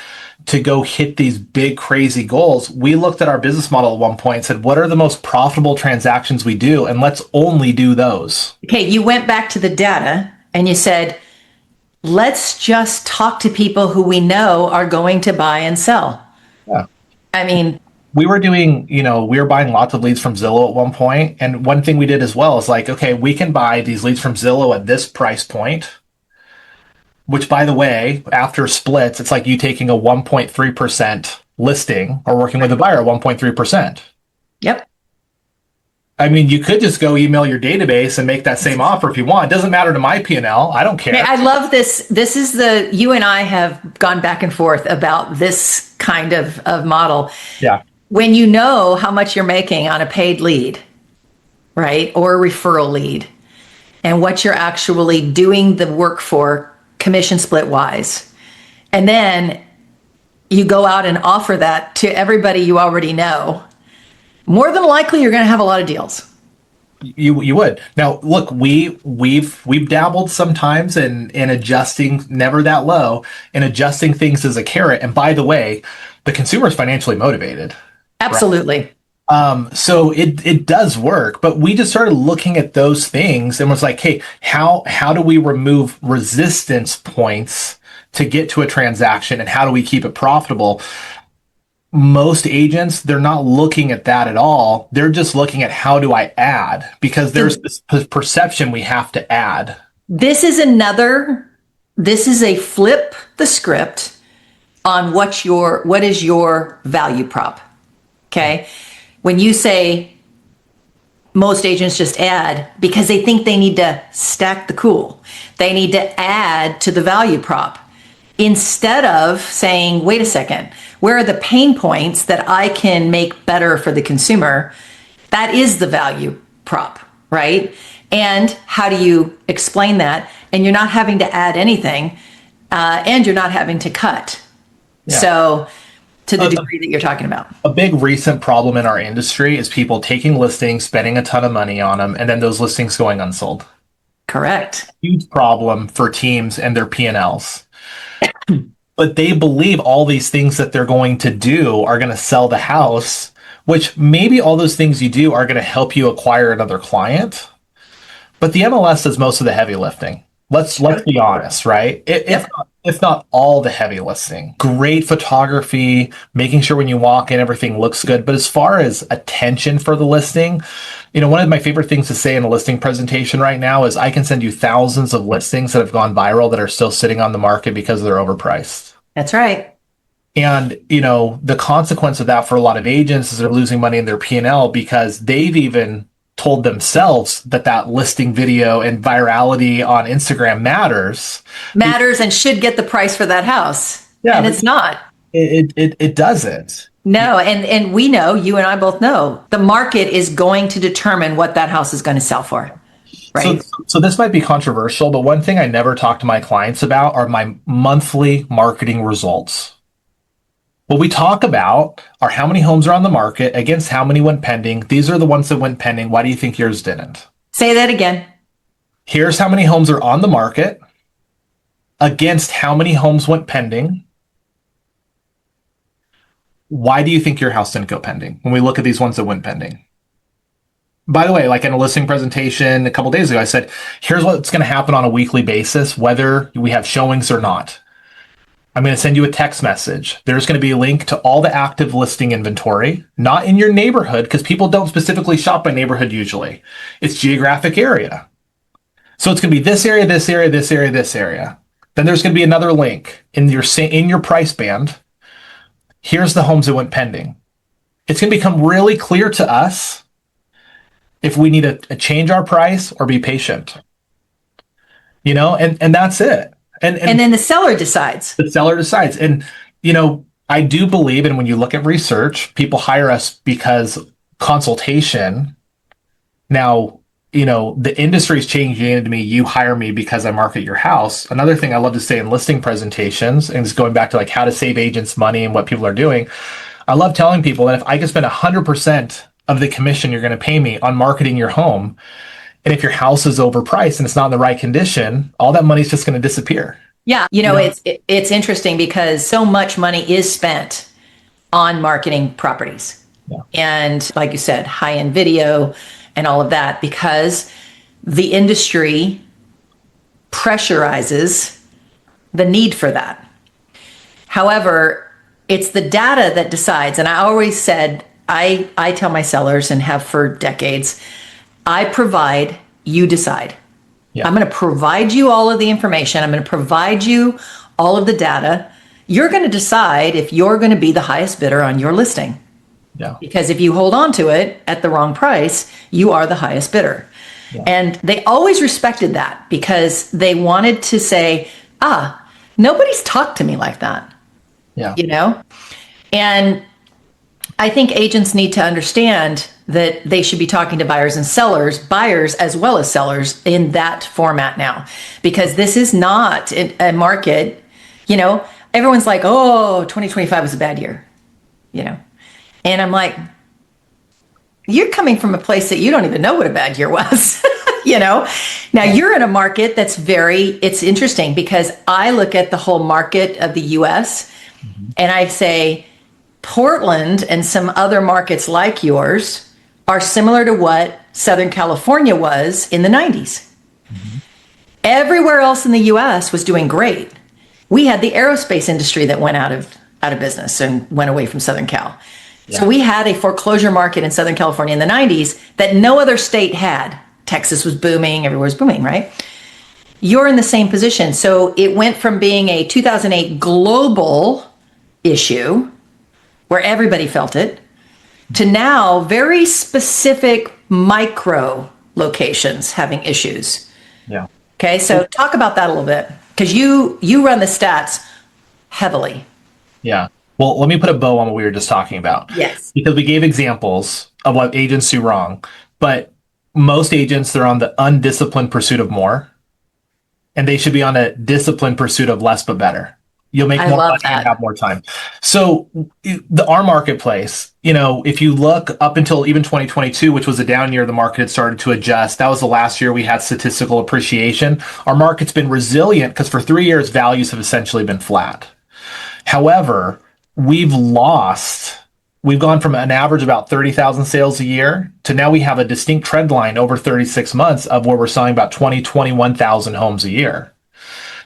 to go hit these big, crazy goals. We looked at our business model at one point and said, what are the most profitable transactions we do? And let's only do those. Okay, you went back to the data and you said, let's just talk to people who we know are going to buy and sell. Yeah. I mean, we were buying lots of leads from Zillow at one point. And one thing we did as well is like, okay, we can buy these leads from Zillow at this price point, which, by the way, after splits, it's like you taking a 1.3% listing or working with a buyer at 1.3%. Yep. I mean, you could just go email your database and make that same offer if you want. It doesn't matter to my P&L. I don't care. I love this. This is you and I have gone back and forth about this kind of model. Yeah. When you know how much you're making on a paid lead, right, or a referral lead, and what you're actually doing the work for, commission split wise, and then you go out and offer that to everybody you already know, more than likely you're going to have a lot of deals. You would. Now, look, we've dabbled sometimes in adjusting, never that low, in adjusting things as a carrot. And by the way, the consumer is financially motivated. Absolutely. Right? So it does work, but we just started looking at those things and was like, hey, how do we remove resistance points to get to a transaction, and how do we keep it profitable? Most agents, they're not looking at that at all. They're just looking at how do I add, because there's this perception we have to add. This is a flip the script on what is your value prop. Okay. When you say most agents just add because they think they need to stack the cool, they need to add to the value prop, instead of saying, wait a second, where are the pain points that I can make better for the consumer? That is the value prop, right? And how do you explain that? And you're not having to add anything, and you're not having to cut. Yeah. So to the degree that you're talking about. A big recent problem in our industry is people taking listings, spending a ton of money on them, and then those listings going unsold. Correct. Huge problem for teams and their P&Ls. But they believe all these things that they're going to do are going to sell the house, which maybe all those things you do are going to help you acquire another client. But the MLS does most of the heavy lifting. Let's be honest, right? If not all the heavy lifting. Great photography, making sure when you walk in everything looks good. But as far as attention for the listing, one of my favorite things to say in a listing presentation right now is I can send you thousands of listings that have gone viral that are still sitting on the market because they're overpriced. That's right. And, the consequence of that for a lot of agents is they're losing money in their P&L because they've even told themselves that listing video and virality on Instagram matters and should get the price for that house. Yeah, and it's not. It doesn't. No, and we know, you and I both know, the market is going to determine what that house is going to sell for. Right. So this might be controversial, but one thing I never talk to my clients about are my monthly marketing results. What we talk about are how many homes are on the market against how many went pending. These are the ones that went pending. Why do you think yours didn't? Say that again. Here's how many homes are on the market against how many homes went pending. Why do you think your house didn't go pending when we look at these ones that went pending? by the way, like in a listing presentation a couple days ago, I said, here's what's going to happen on a weekly basis, whether we have showings or not. I'm going to send you a text message. There's going to be a link to all the active listing inventory, not in your neighborhood, because people don't specifically shop by neighborhood usually. It's geographic area. So it's going to be this area, this area, this area, this area. Then there's going to be another link in your price band. Here's the homes that went pending. It's going to become really clear to us if we need to change our price or be patient. And that's it. And then the seller decides. The seller decides. And, I do believe, and when you look at research, people hire us because consultation. Now, the industry is changing to me. You hire me because I market your house. Another thing I love to say in listing presentations, and it's going back to like how to save agents money and what people are doing. I love telling people that if I can spend 100% of the commission you're going to pay me on marketing your home, and if your house is overpriced and it's not in the right condition, all that money is just going to disappear. Yeah. It's interesting because so much money is spent on marketing properties. Yeah. And like you said, high-end video and all of that, because the industry pressurizes the need for that. However, it's the data that decides. And I always said, I tell my sellers and have for decades, I provide, you decide. Yeah. I'm going to provide you all of the information. I'm going to provide you all of the data. You're going to decide if you're going to be the highest bidder on your listing. Yeah. Because if you hold on to it at the wrong price, you are the highest bidder. Yeah. And they always respected that because they wanted to say, nobody's talked to me like that. Yeah. And I think agents need to understand that they should be talking to buyers as well as sellers in that format now, because this is not a market, everyone's like, 2025 was a bad year, and I'm like, you're coming from a place that you don't even know what a bad year was, Now you're in a market that's it's interesting because I look at the whole market of the US and I say, Portland and some other markets like yours are similar to what Southern California was in the 90s. Mm-hmm. Everywhere else in the US was doing great. We had the aerospace industry that went out of business and went away from Southern Cal. Yeah. So we had a foreclosure market in Southern California in the 90s that no other state had. Texas was booming, everywhere was booming, right? You're in the same position. So it went from being a 2008 global issue where everybody felt it, to now very specific micro locations having issues. Yeah. Okay, so talk about that a little bit, because you run the stats heavily. Yeah. Well, let me put a bow on what we were just talking about. Yes. Because we gave examples of what agents do wrong, but most agents, they're on the undisciplined pursuit of more, and they should be on a disciplined pursuit of less but better. You'll make more money and have more time. So our marketplace, if you look up until even 2022, which was a down year, the market had started to adjust. That was the last year we had statistical appreciation. Our market's been resilient because for 3 years, values have essentially been flat. However, we've gone from an average about 30,000 sales a year to now we have a distinct trend line over 36 months of where we're selling about 21,000 homes a year.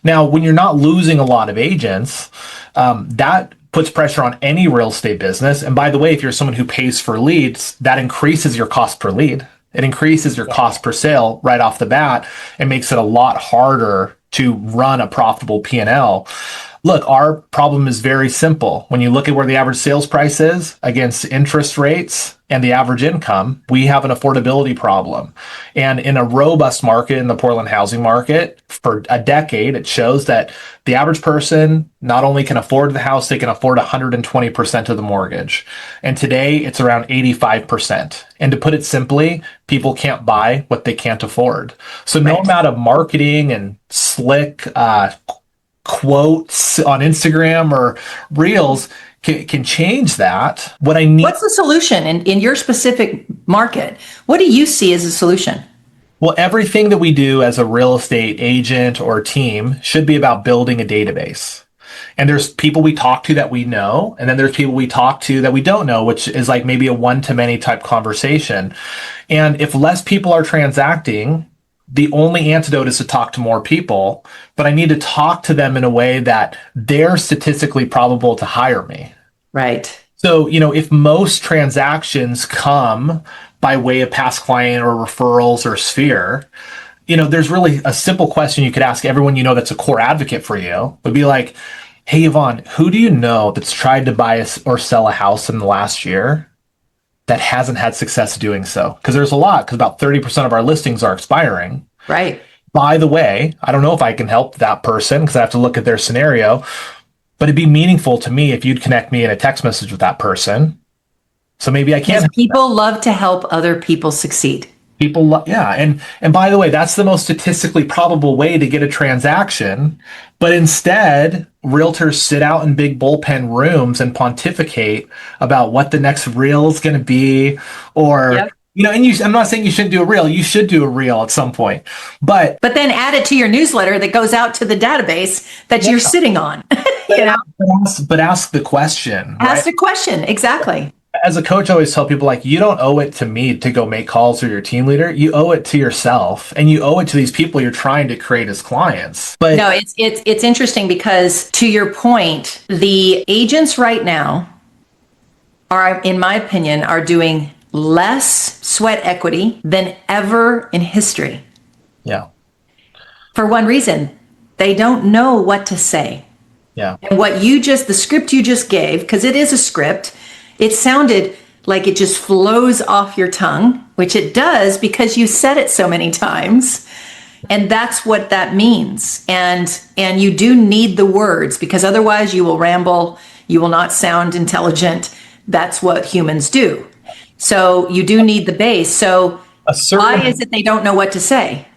Now, when you're not losing a lot of agents, that puts pressure on any real estate business. And by the way, if you're someone who pays for leads, that increases your cost per lead. It increases your cost per sale right off the bat. It makes it a lot harder to run a profitable P&L. Look, our problem is very simple. When you look at where the average sales price is against interest rates and the average income, we have an affordability problem. And in a robust market, in the Portland housing market, for a decade, it shows that the average person not only can afford the house, they can afford 120% of the mortgage. And today, it's around 85%. And to put it simply, people can't buy what they can't afford. So no amount of marketing and slick quotes on Instagram or Reels can change that. What's the solution in your specific market? What do you see as a solution? Well, everything that we do as a real estate agent or team should be about building a database. And there's people we talk to that we know, and then there's people we talk to that we don't know, which is like maybe a one-to-many type conversation. And if less people are transacting, the only antidote is to talk to more people, but I need to talk to them in a way that they're statistically probable to hire me. Right. So, if most transactions come by way of past client or referrals or sphere, there's really a simple question you could ask everyone that's a core advocate for you. Would be like, hey, Yvonne, who do you know that's tried to buy or sell a house in the last year that hasn't had success doing so? Because there's a lot, because about 30% of our listings are expiring. Right. By the way, I don't know if I can help that person because I have to look at their scenario, but it'd be meaningful to me if you'd connect me in a text message with that person. So maybe I can. Because people love to help other people succeed. Yeah. And by the way, that's the most statistically probable way to get a transaction. But instead, realtors sit out in big bullpen rooms and pontificate about what the next reel is going to be, or, Yep. I'm not saying you shouldn't do a reel. You should do a reel at some point, but then add it to your newsletter that goes out to the database that you're sitting on. but ask the question. Ask right? the question. Exactly. As a coach, I always tell people, like, you don't owe it to me to go make calls or your team leader. You owe it to yourself, and you owe it to these people you're trying to create as clients. But no, it's interesting because, to your point, the agents right now are, in my opinion, are doing less sweat equity than ever in history. Yeah. For one reason, they don't know what to say. Yeah. And the script you just gave, because it is a script, it sounded like it just flows off your tongue, which it does because you said it so many times. And that's what that means. And you do need the words, because otherwise you will ramble, you will not sound intelligent. That's what humans do. So you do need the base. So why is it they don't know what to say?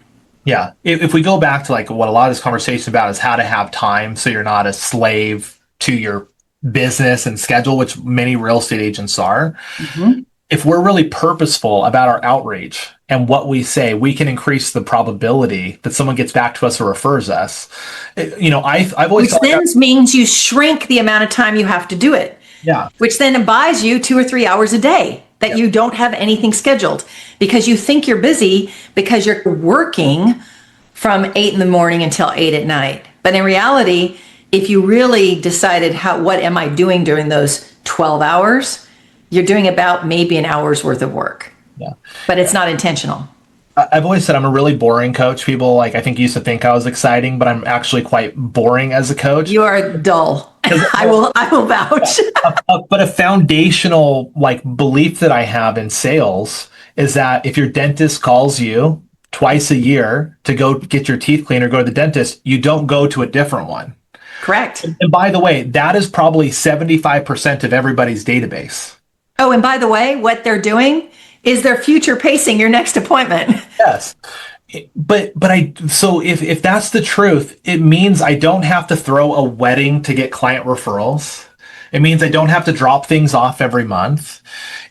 Yeah. If we go back to like what a lot of this conversation is about, is how to have time so you're not a slave to your business and schedule, which many real estate agents are. Mm-hmm. If we're really purposeful about our outreach and what we say, we can increase the probability that someone gets back to us or refers us. I've always which then means you shrink the amount of time you have to do it. Yeah. Which then buys you 2 or 3 hours a day that you don't have anything scheduled, because you think you're busy because you're working from 8 in the morning until 8 at night. But in reality, if you really decided what am I doing during those 12 hours, you're doing about maybe an hour's worth of work. Yeah. But it's not intentional. I've always said I'm a really boring coach. People I think used to think I was exciting, but I'm actually quite boring as a coach. You are dull. I will vouch. But a foundational belief that I have in sales is that if your dentist calls you twice a year to go get your teeth cleaned or go to the dentist, you don't go to a different one. Correct. And by the way, that is probably 75% of everybody's database. Oh, and by the way, what they're doing is they're future pacing your next appointment. Yes. So if that's the truth, it means I don't have to throw a wedding to get client referrals. It means I don't have to drop things off every month.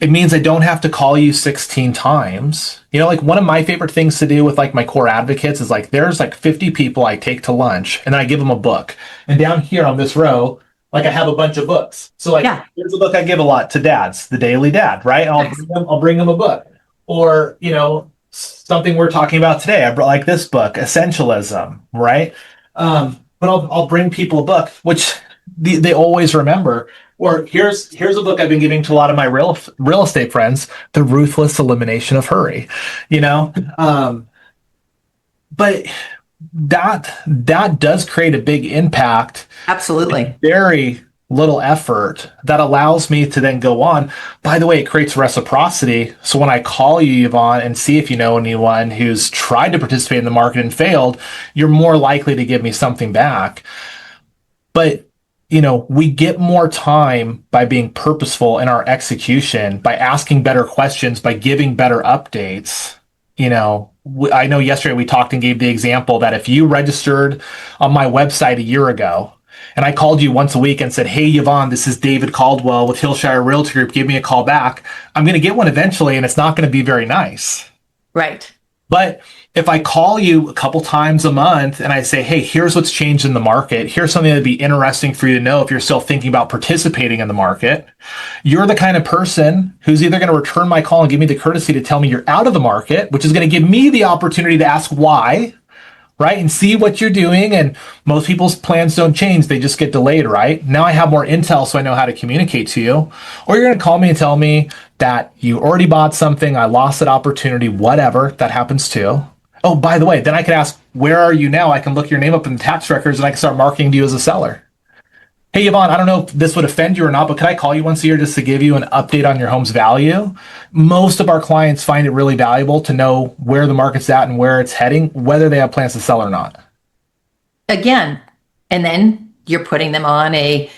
It means I don't have to call you 16 times. One of my favorite things to do with my core advocates is there's 50 people I take to lunch and then I give them a book. And down here on this row, I have a bunch of books. So Here's a book I give a lot to dads, The Daily Dad, right? I'll bring them a book. Or, something we're talking about today. I brought this book, Essentialism, right? But I'll bring people a book, which they always remember. Or here's a book I've been giving to a lot of my real estate friends, The Ruthless Elimination of Hurry. But that does create a big impact. Absolutely. Very little effort that allows me to then go on. By the way, it creates reciprocity. So when I call you, Yvonne, and see if you know anyone who's tried to participate in the market and failed, you're more likely to give me something back. But we get more time by being purposeful in our execution, by asking better questions, by giving better updates. I know yesterday we talked and gave the example that if you registered on my website a year ago and I called you once a week and said, hey, Yvonne, this is David Caldwell with Hillshire Realty Group, give me a call back, I'm going to get one eventually, and it's not going to be very nice. Right. But if I call you a couple times a month and I say, hey, here's what's changed in the market, here's something that'd be interesting for you to know if you're still thinking about participating in the market, you're the kind of person who's either going to return my call and give me the courtesy to tell me you're out of the market, which is going to give me the opportunity to ask why, right? And see what you're doing. And most people's plans don't change. They just get delayed, right? Now I have more intel, so I know how to communicate to you. Or you're going to call me and tell me that you already bought something, I lost that opportunity, whatever, that happens too. Oh, by the way, then I can ask, where are you now? I can look your name up in the tax records and I can start marketing to you as a seller. Hey, Yvonne, I don't know if this would offend you or not, but could I call you once a year just to give you an update on your home's value? Most of our clients find it really valuable to know where the market's at and where it's heading, whether they have plans to sell or not. Again, and then you're putting them on a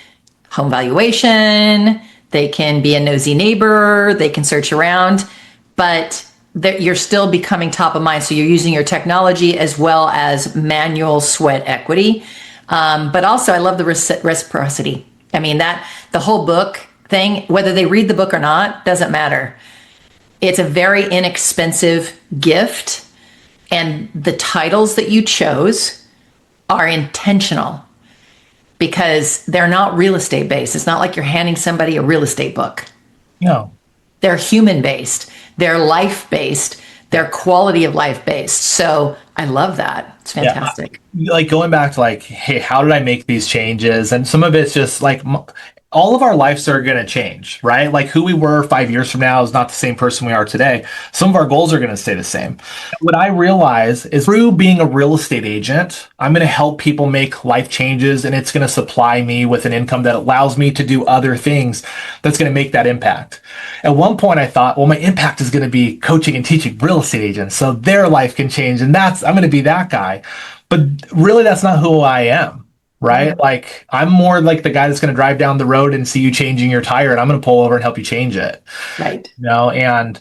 home valuation. They can be a nosy neighbor. They can search around, but you're still becoming top of mind. So you're using your technology as well as manual sweat equity. But also I love the reciprocity. I mean, that the whole book thing, whether they read the book or not, doesn't matter. It's a very inexpensive gift. And the titles that you chose are intentional because they're not real estate based. It's not like you're handing somebody a real estate book. No. They're human based. They're life based. They're quality of life based. So I love that. It's fantastic. Yeah. Like going back to like, hey, how did I make these changes? And some of it's just like all of our lives are going to change, right? Like who we were 5 years from now is not the same person we are today. Some of our goals are going to stay the same. What I realize is through being a real estate agent, I'm going to help people make life changes, and it's going to supply me with an income that allows me to do other things that's going to make that impact. At one point I thought, well, my impact is going to be coaching and teaching real estate agents so their life can change. And I'm going to be that guy. But really, that's not who I am. Right? Mm-hmm. Like I'm more like the guy that's going to drive down the road and see you changing your tire, and I'm going to pull over and help you change it. Right. And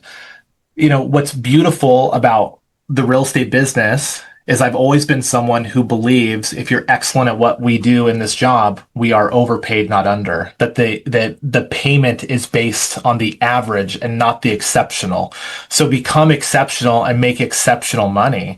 what's beautiful about the real estate business is I've always been someone who believes if you're excellent at what we do in this job, we are overpaid, not under. That the payment is based on the average and not the exceptional. So become exceptional and make exceptional money.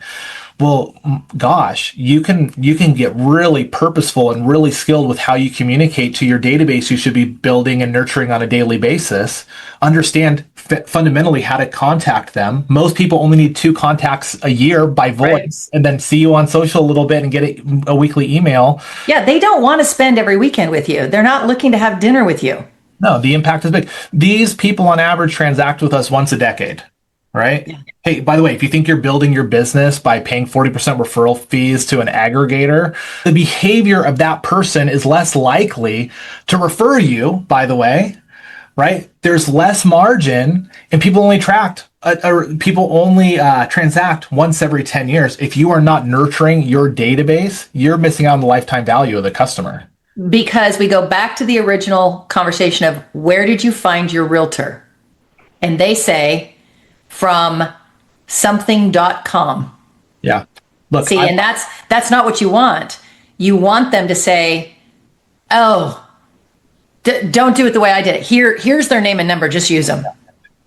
Well, gosh, you can get really purposeful and really skilled with how you communicate to your database you should be building and nurturing on a daily basis. Understand fundamentally how to contact them. Most people only need 2 contacts a year by voice, right, and then see you on social a little bit and get a weekly email. Yeah, they don't want to spend every weekend with you. They're not looking to have dinner with you. No, the impact is big. These people on average transact with us once a decade. Right? Yeah. Hey, by the way, if you think you're building your business by paying 40% referral fees to an aggregator, the behavior of that person is less likely to refer you, by the way, right? There's less margin, and people only transact once every 10 years. If you are not nurturing your database, you're missing out on the lifetime value of the customer. Because we go back to the original conversation of where did you find your realtor? And they say, from something.com. Yeah. Look, see, and that's not what you want. You want them to say, oh, don't do it the way I did it. Here's their name and number. Just use them.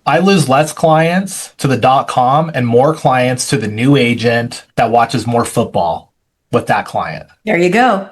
I lose less clients to the .com and more clients to the new agent that watches more football with that client. There you go.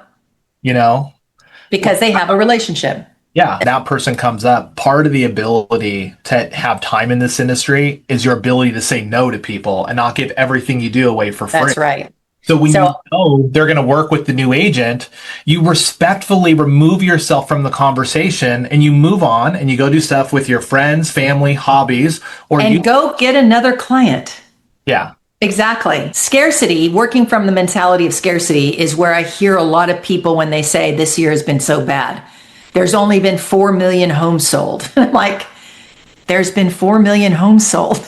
Because they have a relationship. Yeah, that person comes up. Part of the ability to have time in this industry is your ability to say no to people and not give everything you do away for free. That's right. So when you know they're going to work with the new agent, you respectfully remove yourself from the conversation and you move on and you go do stuff with your friends, family, hobbies, and go get another client. Yeah. Exactly. Scarcity, working from the mentality of scarcity, is where I hear a lot of people when they say this year has been so bad. There's only been 4 million homes sold. I'm like, there's been 4 million homes sold.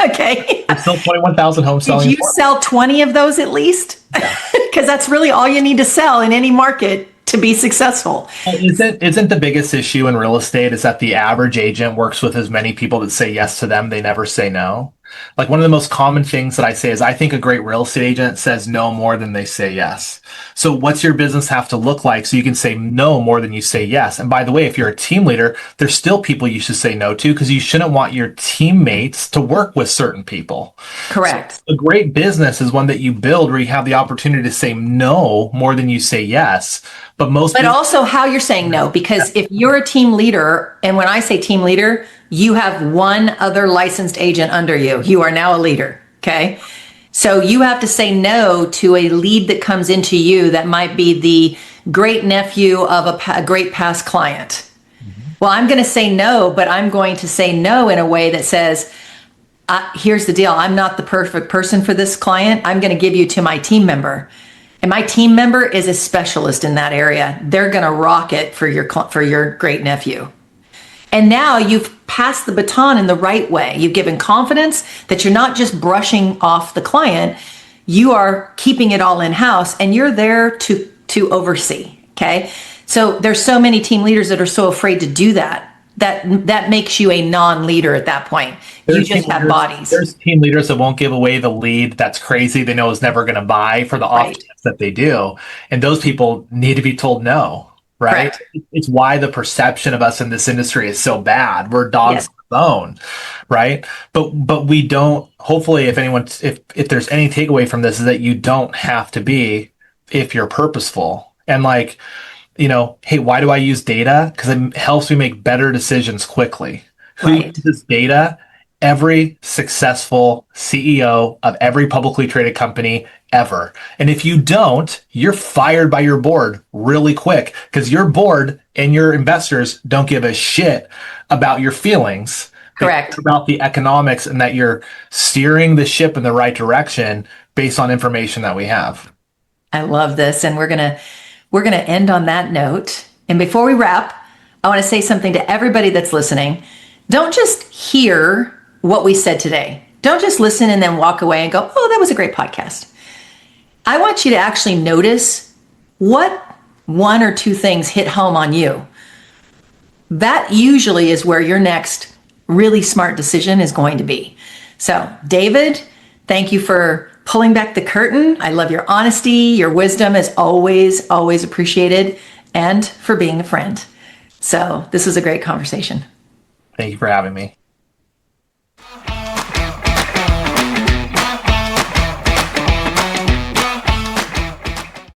Okay. There's still 21,000 homes selling. Did you sell 20 of those at least? Because that's really all you need to sell in any market to be successful. Isn't the biggest issue in real estate is that the average agent works with as many people that say yes to them, they never say no? Like one of the most common things that I say is I think a great real estate agent says no more than they say yes. So what's your business have to look like so you can say no more than you say yes? And by the way, if you're a team leader, there's still people you should say no to because you shouldn't want your teammates to work with certain people. Correct. So a great business is one that you build where you have the opportunity to say no more than you say yes. But also how you're saying no, because if you're a team leader, and when I say team leader, you have one other licensed agent under you. You are now a leader. Okay. So you have to say no to a lead that comes into you that might be the great nephew of a great past client. Well, I'm going to say no, but I'm going to say no in a way that says, here's the deal. I'm not the perfect person for this client. I'm going to give you to my team member. And my team member is a specialist in that area. They're going to rock it for your great nephew. And now you've passed the baton in the right way. You've given confidence that you're not just brushing off the client. You are keeping it all in-house and you're there to oversee. Okay. So there's so many team leaders that are so afraid to do that. That makes you a non-leader at that point. You just have bodies. There's team leaders that won't give away the lead that's crazy. They know is never going to buy for the off chance that they do. And those people need to be told no, right? Correct. It's why the perception of us in this industry is so bad. We're dogs on the bone, right? But we don't, hopefully if there's any takeaway from this is that you don't have to be if you're purposeful. And like, hey, why do I use data? Because it helps me make better decisions quickly. Who uses data? Every successful CEO of every publicly traded company ever. And if you don't, you're fired by your board really quick because your board and your investors don't give a shit about your feelings. Correct. About the economics and that you're steering the ship in the right direction based on information that we have. I love this. And we're going to end on that note. And before we wrap, I want to say something to everybody that's listening. Don't just hear what we said today. Don't just listen and then walk away and go, oh, that was a great podcast. I want you to actually notice what one or two things hit home on you. That usually is where your next really smart decision is going to be. So, David, thank you for pulling back the curtain. I love your honesty. Your wisdom is always, always appreciated, and for being a friend. So this was a great conversation. Thank you for having me.